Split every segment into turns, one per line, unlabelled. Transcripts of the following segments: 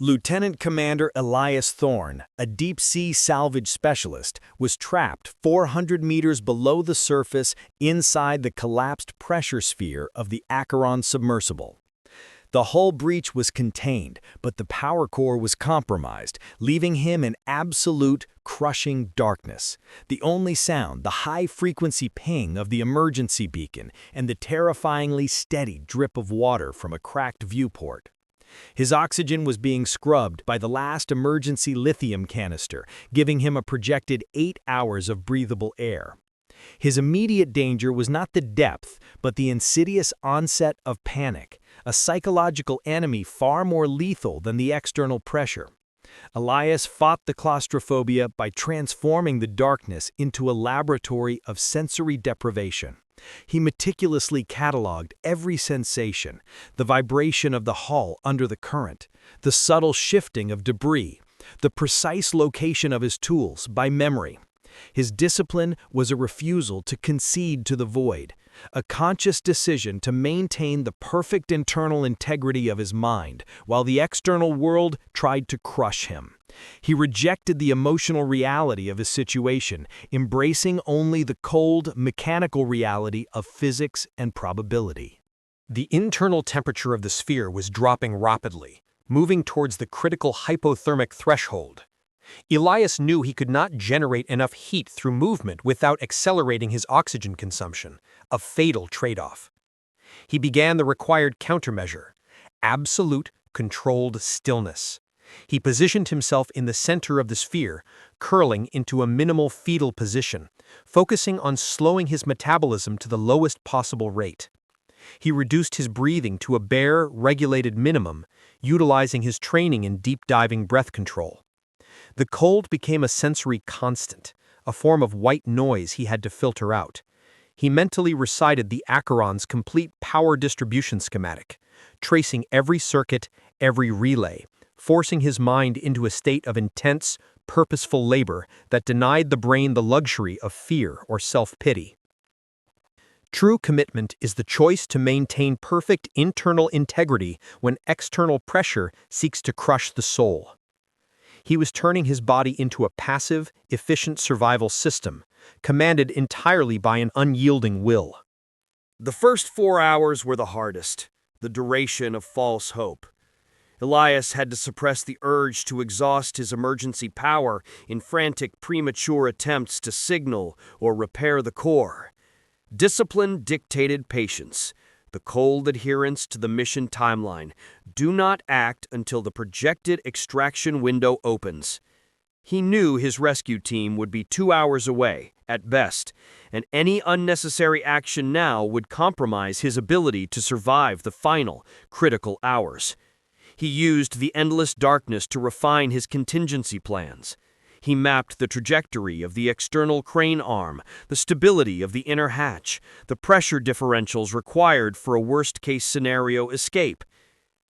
Lieutenant Commander Elias Thorne, a deep-sea salvage specialist, was trapped 400 meters below the surface inside the collapsed pressure sphere of the Acheron submersible. The hull breach was contained, but the power core was compromised, leaving him in absolute, crushing darkness. The only sound, the high-frequency ping of the emergency beacon and the terrifyingly steady drip of water from a cracked viewport. His oxygen was being scrubbed by the last emergency lithium canister, giving him a projected 8 hours of breathable air. His immediate danger was not the depth, but the insidious onset of panic, a psychological enemy far more lethal than the external pressure. Elias fought the claustrophobia by transforming the darkness into a laboratory of sensory deprivation. He meticulously cataloged every sensation, the vibration of the hull under the current, the subtle shifting of debris, the precise location of his tools by memory. His discipline was a refusal to concede to the void, a conscious decision to maintain the perfect internal integrity of his mind, while the external world tried to crush him. He rejected the emotional reality of his situation, embracing only the cold, mechanical reality of physics and probability.
The internal temperature of the sphere was dropping rapidly, moving towards the critical hypothermic threshold. Elias knew he could not generate enough heat through movement without accelerating his oxygen consumption, a fatal trade-off. He began the required countermeasure: absolute, controlled stillness. He positioned himself in the center of the sphere, curling into a minimal fetal position, focusing on slowing his metabolism to the lowest possible rate. He reduced his breathing to a bare, regulated minimum, utilizing his training in deep-diving breath control. The cold became a sensory constant, a form of white noise he had to filter out. He mentally recited the Acheron's complete power distribution schematic, tracing every circuit, every relay, forcing his mind into a state of intense, purposeful labor that denied the brain the luxury of fear or self-pity. True commitment is the choice to maintain perfect internal integrity when external pressure seeks to crush the soul. He was turning his body into a passive, efficient survival system, commanded entirely by an unyielding will.
The first 4 hours were the hardest, the duration of false hope. Elias had to suppress the urge to exhaust his emergency power in frantic, premature attempts to signal or repair the core. Discipline dictated patience, the cold adherence to the mission timeline. Do not act until the projected extraction window opens. He knew his rescue team would be 2 hours away, at best, and any unnecessary action now would compromise his ability to survive the final, critical hours. He used the endless darkness to refine his contingency plans. He mapped the trajectory of the external crane arm, the stability of the inner hatch, the pressure differentials required for a worst-case scenario escape.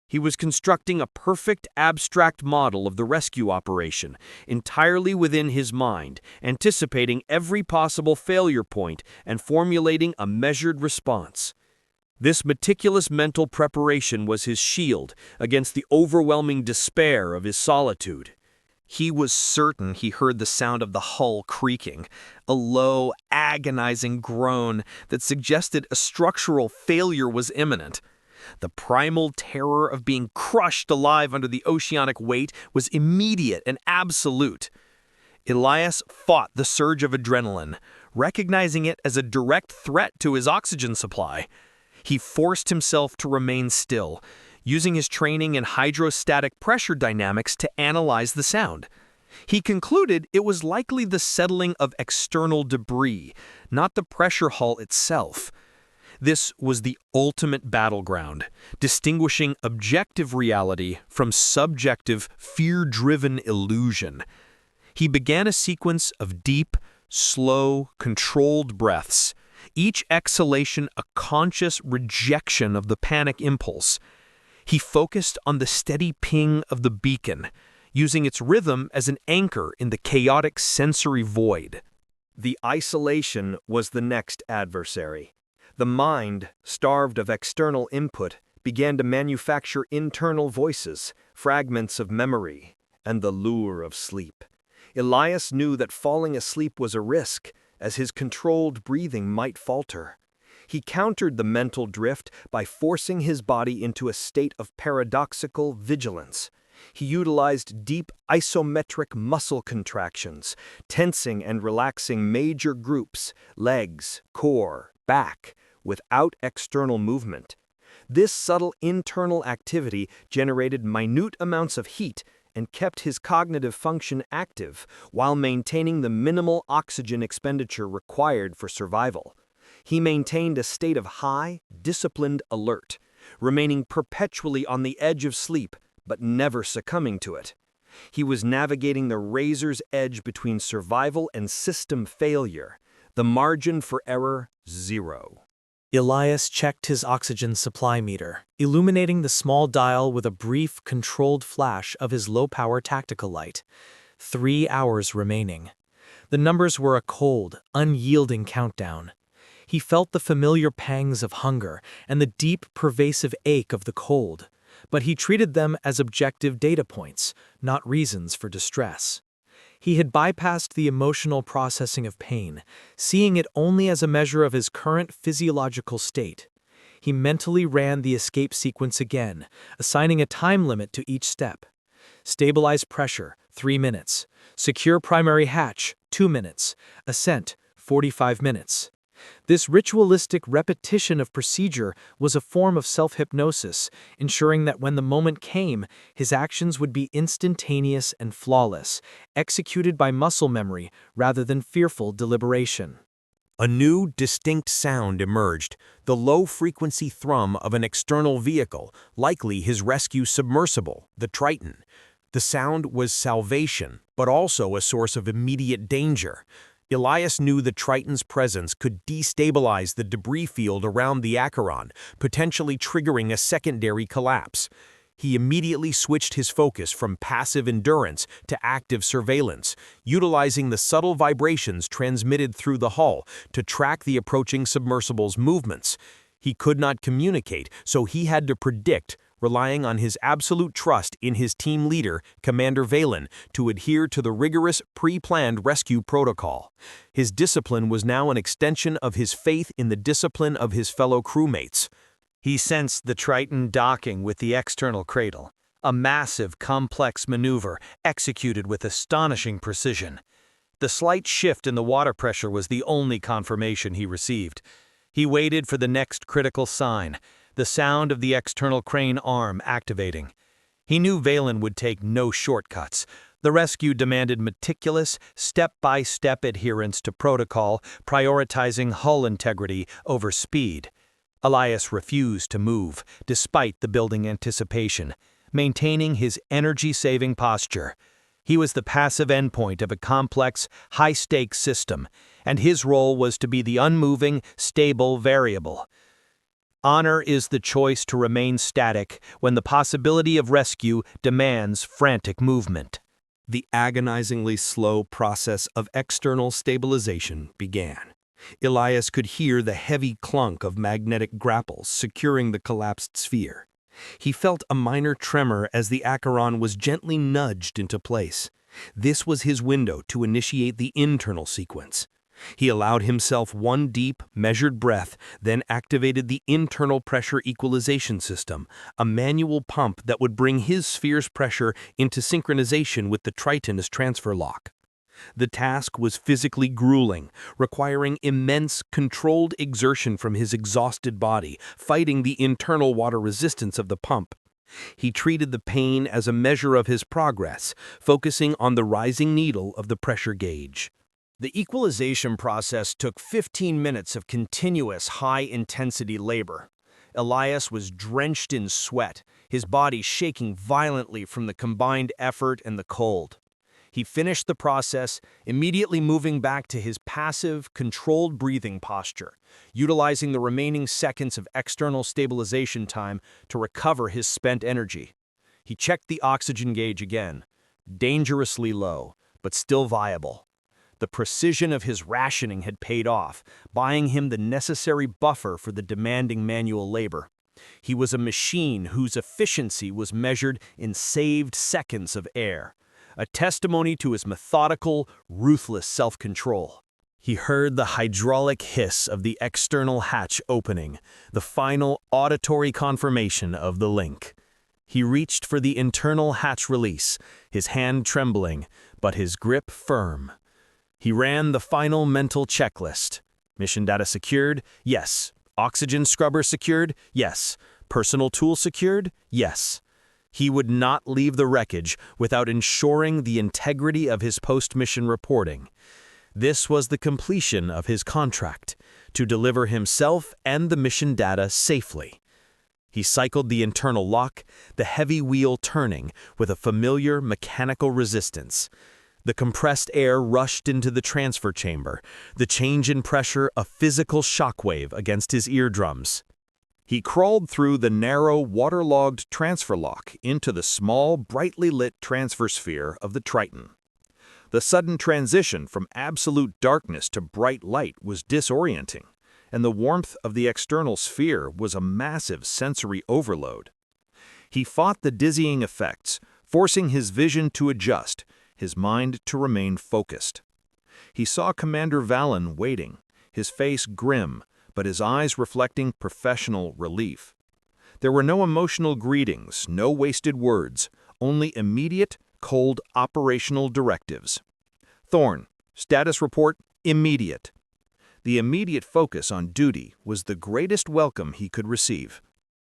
He was constructing a perfect abstract model of the rescue operation, entirely within his mind, anticipating every possible failure point and formulating a measured response. This meticulous mental preparation was his shield against the overwhelming despair of his solitude. He was certain he heard the sound of the hull creaking, a low, agonizing groan that suggested a structural failure was imminent. The primal terror of being crushed alive under the oceanic weight was immediate and absolute. Elias fought the surge of adrenaline, recognizing it as a direct threat to his oxygen supply. He forced himself to remain still, using his training in hydrostatic pressure dynamics to analyze the sound. He concluded it was likely the settling of external debris, not the pressure hull itself. This was the ultimate battleground, distinguishing objective reality from subjective, fear-driven illusion. He began a sequence of deep, slow, controlled breaths, each exhalation a conscious rejection of the panic impulse. He focused on the steady ping of the beacon, using its rhythm as an anchor in the chaotic sensory void. The isolation was the next adversary. The mind, starved of external input, began to manufacture internal voices, fragments of memory, and the lure of sleep. Elias knew that falling asleep was a risk, as his controlled breathing might falter. He countered the mental drift by forcing his body into a state of paradoxical vigilance. He utilized deep isometric muscle contractions, tensing and relaxing major groups, legs, core, back, without external movement. This subtle internal activity generated minute amounts of heat and kept his cognitive function active while maintaining the minimal oxygen expenditure required for survival. He maintained a state of high, disciplined alert, remaining perpetually on the edge of sleep, but never succumbing to it. He was navigating the razor's edge between survival and system failure, the margin for error zero.
Elias checked his oxygen supply meter, illuminating the small dial with a brief, controlled flash of his low-power tactical light. 3 hours remaining. The numbers were a cold, unyielding countdown. He felt the familiar pangs of hunger and the deep, pervasive ache of the cold, but he treated them as objective data points, not reasons for distress. He had bypassed the emotional processing of pain, seeing it only as a measure of his current physiological state. He mentally ran the escape sequence again, assigning a time limit to each step. Stabilize pressure, 3 minutes. Secure primary hatch, 2 minutes. Ascent, 45 minutes. This ritualistic repetition of procedure was a form of self-hypnosis, ensuring that when the moment came, his actions would be instantaneous and flawless, executed by muscle memory rather than fearful deliberation.
A new, distinct sound emerged, the low-frequency thrum of an external vehicle, likely his rescue submersible, the Triton. The sound was salvation, but also a source of immediate danger. Elias knew the Triton's presence could destabilize the debris field around the Acheron, potentially triggering a secondary collapse. He immediately switched his focus from passive endurance to active surveillance, utilizing the subtle vibrations transmitted through the hull to track the approaching submersible's movements. He could not communicate, so he had to predict, relying on his absolute trust in his team leader, Commander Valen, to adhere to the rigorous, pre-planned rescue protocol. His discipline was now an extension of his faith in the discipline of his fellow crewmates.
He sensed the Triton docking with the external cradle, a massive, complex maneuver executed with astonishing precision. The slight shift in the water pressure was the only confirmation he received. He waited for the next critical sign, the sound of the external crane arm activating. He knew Valen would take no shortcuts. The rescue demanded meticulous, step-by-step adherence to protocol, prioritizing hull integrity over speed. Elias refused to move, despite the building anticipation, maintaining his energy-saving posture. He was the passive endpoint of a complex, high-stakes system, and his role was to be the unmoving, stable variable. Honor is the choice to remain static when the possibility of rescue demands frantic movement. The agonizingly slow process of external stabilization began. Elias could hear the heavy clunk of magnetic grapples securing the collapsed sphere. He felt a minor tremor as the Acheron was gently nudged into place. This was his window to initiate the internal sequence. He allowed himself one deep, measured breath, then activated the internal pressure equalization system, a manual pump that would bring his sphere's pressure into synchronization with the Triton's transfer lock. The task was physically grueling, requiring immense, controlled exertion from his exhausted body, fighting the internal water resistance of the pump. He treated the pain as a measure of his progress, focusing on the rising needle of the pressure gauge. The equalization process took 15 minutes of continuous high-intensity labor. Elias was drenched in sweat, his body shaking violently from the combined effort and the cold. He finished the process, immediately moving back to his passive, controlled breathing posture, utilizing the remaining seconds of external stabilization time to recover his spent energy. He checked the oxygen gauge again, dangerously low, but still viable. The precision of his rationing had paid off, buying him the necessary buffer for the demanding manual labor. He was a machine whose efficiency was measured in saved seconds of air, a testimony to his methodical, ruthless self-control. He heard the hydraulic hiss of the external hatch opening, the final auditory confirmation of the link. He reached for the internal hatch release, his hand trembling, but his grip firm. He ran the final mental checklist. Mission data secured? Yes. Oxygen scrubber secured? Yes. Personal tool secured? Yes. He would not leave the wreckage without ensuring the integrity of his post-mission reporting. This was the completion of his contract, to deliver himself and the mission data safely. He cycled the internal lock, the heavy wheel turning with a familiar mechanical resistance. The compressed air rushed into the transfer chamber, the change in pressure a physical shockwave against his eardrums. He crawled through the narrow, waterlogged transfer lock into the small, brightly lit transfer sphere of the Triton. The sudden transition from absolute darkness to bright light was disorienting, and the warmth of the external sphere was a massive sensory overload. He fought the dizzying effects, forcing his vision to adjust, his mind to remain focused. He saw Commander Valen waiting, his face grim, but his eyes reflecting professional relief. There were no emotional greetings, no wasted words, only immediate, cold operational directives. Thorne, status report, immediate. The immediate focus on duty was the greatest welcome he could receive.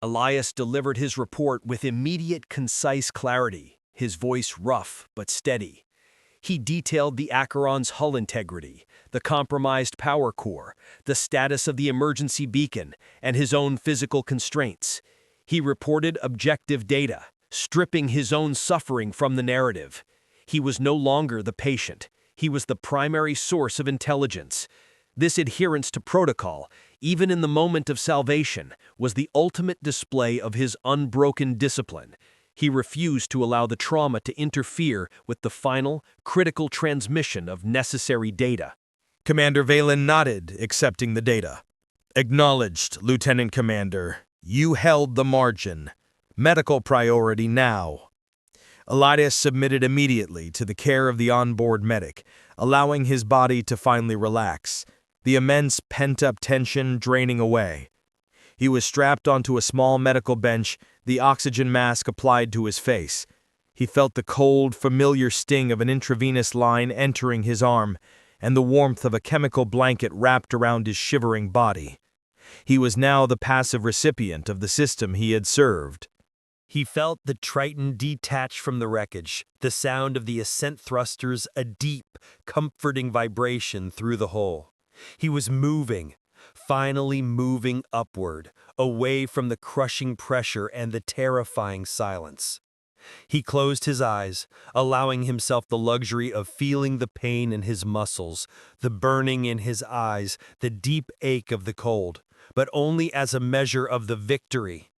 Elias delivered his report with immediate, concise clarity, his voice rough but steady. He detailed the Acheron's hull integrity, the compromised power core, the status of the emergency beacon, and his own physical constraints. He reported objective data, stripping his own suffering from the narrative. He was no longer the patient. He was the primary source of intelligence. This adherence to protocol, even in the moment of salvation, was the ultimate display of his unbroken discipline. He refused to allow the trauma to interfere with the final, critical transmission of necessary data.
Commander Valen nodded, accepting the data. Acknowledged, Lieutenant Commander. You held the margin. Medical priority now. Elias submitted immediately to the care of the onboard medic, allowing his body to finally relax, the immense pent-up tension draining away. He was strapped onto a small medical bench, the oxygen mask applied to his face. He felt the cold, familiar sting of an intravenous line entering his arm, and the warmth of a chemical blanket wrapped around his shivering body. He was now the passive recipient of the system he had served.
He felt the Triton detach from the wreckage, the sound of the ascent thrusters a deep, comforting vibration through the hull. He was moving, finally moving upward, away from the crushing pressure and the terrifying silence. He closed his eyes, allowing himself the luxury of feeling the pain in his muscles, the burning in his eyes, the deep ache of the cold, but only as a measure of the victory.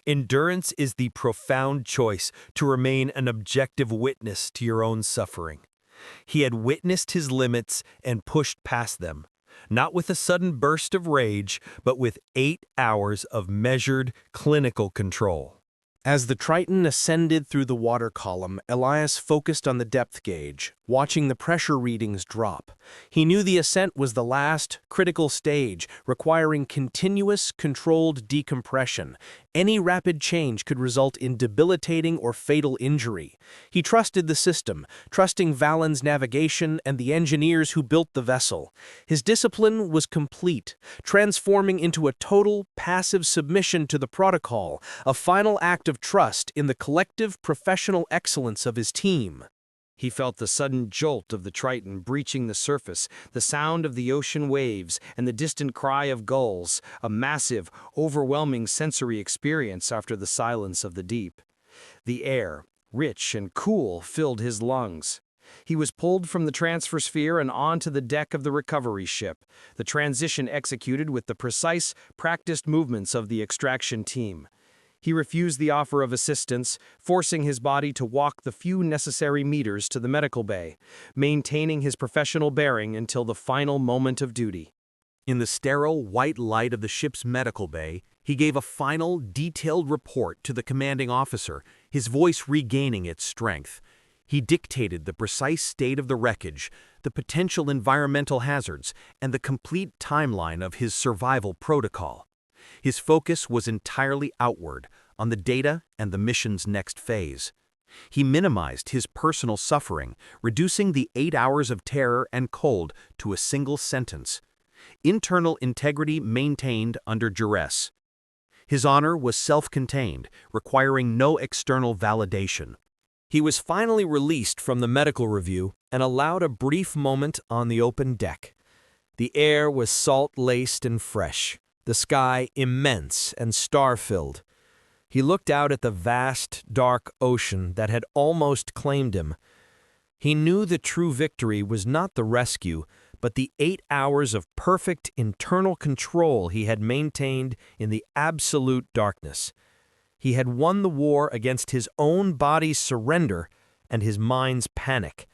Endurance is the profound choice to remain an objective witness to your own suffering. He had witnessed his limits and pushed past them, not with a sudden burst of rage, but with 8 hours of measured, clinical control.
As the Triton ascended through the water column, Elias focused on the depth gauge, watching the pressure readings drop. He knew the ascent was the last, critical stage, requiring continuous, controlled decompression. Any rapid change could result in debilitating or fatal injury. He trusted the system, trusting Valen's navigation and the engineers who built the vessel. His discipline was complete, transforming into a total, passive submission to the protocol, a final act of trust in the collective professional excellence of his team.
He felt the sudden jolt of the Triton breaching the surface, the sound of the ocean waves, and the distant cry of gulls, a massive, overwhelming sensory experience after the silence of the deep. The air, rich and cool, filled his lungs. He was pulled from the transfer sphere and onto the deck of the recovery ship, the transition executed with the precise, practiced movements of the extraction team. He refused the offer of assistance, forcing his body to walk the few necessary meters to the medical bay, maintaining his professional bearing until the final moment of duty. In the sterile, white light of the ship's medical bay,
He gave a final, detailed report to the commanding officer, his voice regaining its strength. He dictated the precise state of the wreckage, the potential environmental hazards, and the complete timeline of his survival protocol. His focus was entirely outward, on the data and the mission's next phase. He minimized his personal suffering, reducing the 8 hours of terror and cold to a single sentence. Internal integrity maintained under duress. His honor was self-contained, requiring no external validation.
He was finally released from the medical review and allowed a brief moment on the open deck. The air was salt-laced and fresh, the sky immense and star-filled. He looked out at the vast, dark ocean that had almost claimed him. He knew the true victory was not the rescue, but the 8 hours of perfect internal control he had maintained in the absolute darkness. He had won the war against his own body's surrender and his mind's panic.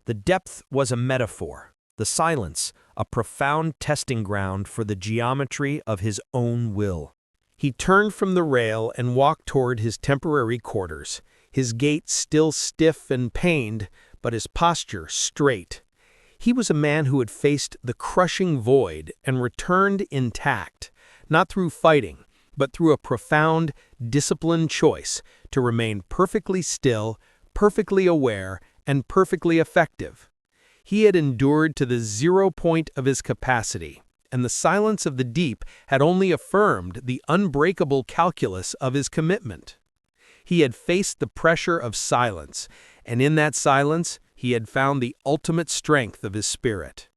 The depth was a metaphor, the silence a profound testing ground for the geometry of his own will. He turned from the rail and walked toward his temporary quarters, his gait still stiff and pained, but his posture straight. He was a man who had faced the crushing void and returned intact, not through fighting, but through a profound, disciplined choice to remain perfectly still, perfectly aware, and perfectly effective. He had endured to the 0 point of his capacity, and the silence of the deep had only affirmed the unbreakable calculus of his commitment. He had faced the pressure of silence, and in that silence he had found the ultimate strength of his spirit.